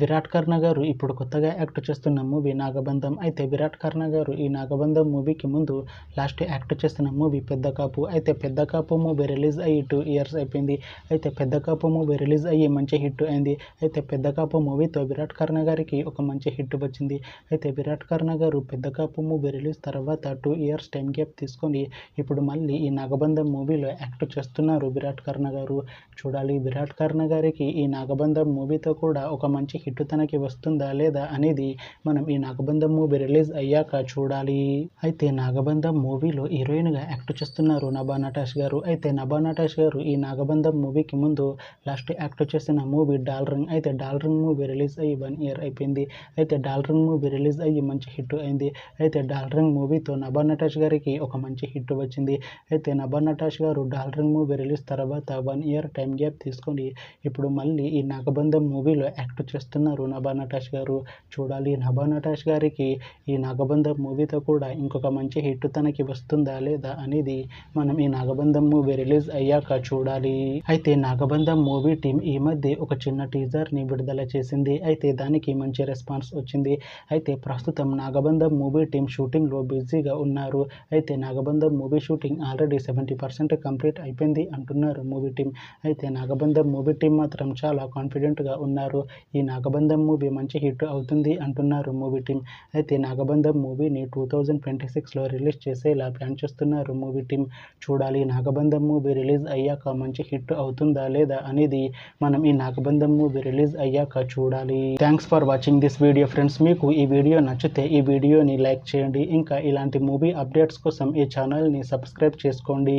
విరాట్ కర్ణ గారు ఇప్పుడు కొత్తగా యాక్ట్ చేస్తున్న మూవీ నాగబంధం. అయితే విరాట్ కర్ణ గారు ఈ నాగబంధం మూవీకి ముందు లాస్ట్ యాక్ట్ చేస్తున్న మూవీ పెద్ద కాపు. అయితే పెద్ద కాపు మూవీ రిలీజ్ అయ్యి 2 ఇయర్స్ అయిపోయింది. అయితే పెద్ద కాపు మూవీ రిలీజ్ అయ్యి మంచి హిట్ అయింది. అయితే పెద్ద కాపు మూవీతో విరాట్ కర్ణ గారికి ఒక మంచి హిట్ వచ్చింది. అయితే విరాట్ కర్ణ గారు పెద్ద కాపు మూవీ రిలీజ్ తర్వాత 2 ఇయర్స్ టైం గ్యాప్ తీసుకొని ఇప్పుడు మళ్ళీ ఈ నాగబంధం మూవీలో యాక్ట్ చేస్తున్నారు విరాట్ కర్ణ గారు. చూడాలి విరాట్ కర్ణ గారికి ఈ నాగబంధం మూవీతో కూడా ఒక మంచి హిట్ తనకి వస్తుందా లేదా అనేది మనం ఈ నాగబంధం మూవీ రిలీజ్ అయ్యాక చూడాలి. అయితే నాగబంధం మూవీలో హీరోయిన్గా యాక్ట్ చేస్తున్నారు నభా నటాష్ గారు. అయితే నభా నటాష్ గారు ఈ నాగబంధం మూవీకి ముందు లాస్ట్ యాక్ట్ చేసిన మూవీ డాల్ రింగ్. అయితే డాల్ రింగ్ మూవీ రిలీజ్ అయ్యి 1 ఇయర్ అయిపోయింది. అయితే డాల్ రింగ్ మూవీ రిలీజ్ అయ్యి మంచి హిట్ అయింది. అయితే డాల్ రింగ్ మూవీతో నభా నటాష్ గారికి ఒక మంచి హిట్ వచ్చింది. అయితే నభా నటాష్ గారు డాల్ రింగ్ మూవీ రిలీజ్ తర్వాత 1 ఇయర్ టైం గ్యాప్ తీసుకొని ఇప్పుడు మళ్ళీ ఈ నాగబంధం మూవీలో యాక్ట్ చేస్తున్నారు నభా నటాష్ గారు. చూడాలి నభా నటాష్ గారికి ఈ నాగబంధం మూవీతో కూడా ఇంకొక మంచి హిట్ తనకి వస్తుందా లేదా అనేది మనం ఈ నాగబంధం మూవీ రిలీజ్ అయ్యాక చూడాలి. అయితే నాగబంధం మూవీ టీం ఈ మధ్య ఒక చిన్న టీజర్ని విడుదల చేసింది. అయితే దానికి మంచి రెస్పాన్స్ వచ్చింది. అయితే ప్రస్తుతం నాగబంధం మూవీ టీం షూటింగ్లో బిజీగా ఉన్నారు. అయితే నాగబంధం మూవీ షూటింగ్ ఆల్రెడీ 70% కంప్లీట్ అయిపోయింది అంటున్నారు మూవీ టీం. అయితే నాగబంధం మూవీ టీం మాత్రం చాలా కాన్ఫిడెంట్గా ఉన్నారు. ఈ నాగబంధం మూవీ మంచి హిట్ అవుతుంది అంటున్నారు మూవీ టీం. అయితే నాగబంధం మూవీని 2026లో రిలీజ్ చేసేలా ప్లాన్ చేస్తున్నారు మూవీ టీం. చూడాలి నాగబంధం మూవీ రిలీజ్ అయ్యాక మంచి హిట్ అవుతుందా లేదా అనేది మనం ఈ నాగబంధం మూవీ రిలీజ్ అయ్యాక చూడాలి. Thanks for watching this video friends. మీకు ఈ వీడియో నచ్చితే ఈ వీడియోని లైక్ చేయండి. ఇంకా ఇలాంటి మూవీ అప్డేట్స్ కోసం ఈ ఛానల్ని సబ్స్క్రైబ్ చేసుకోండి.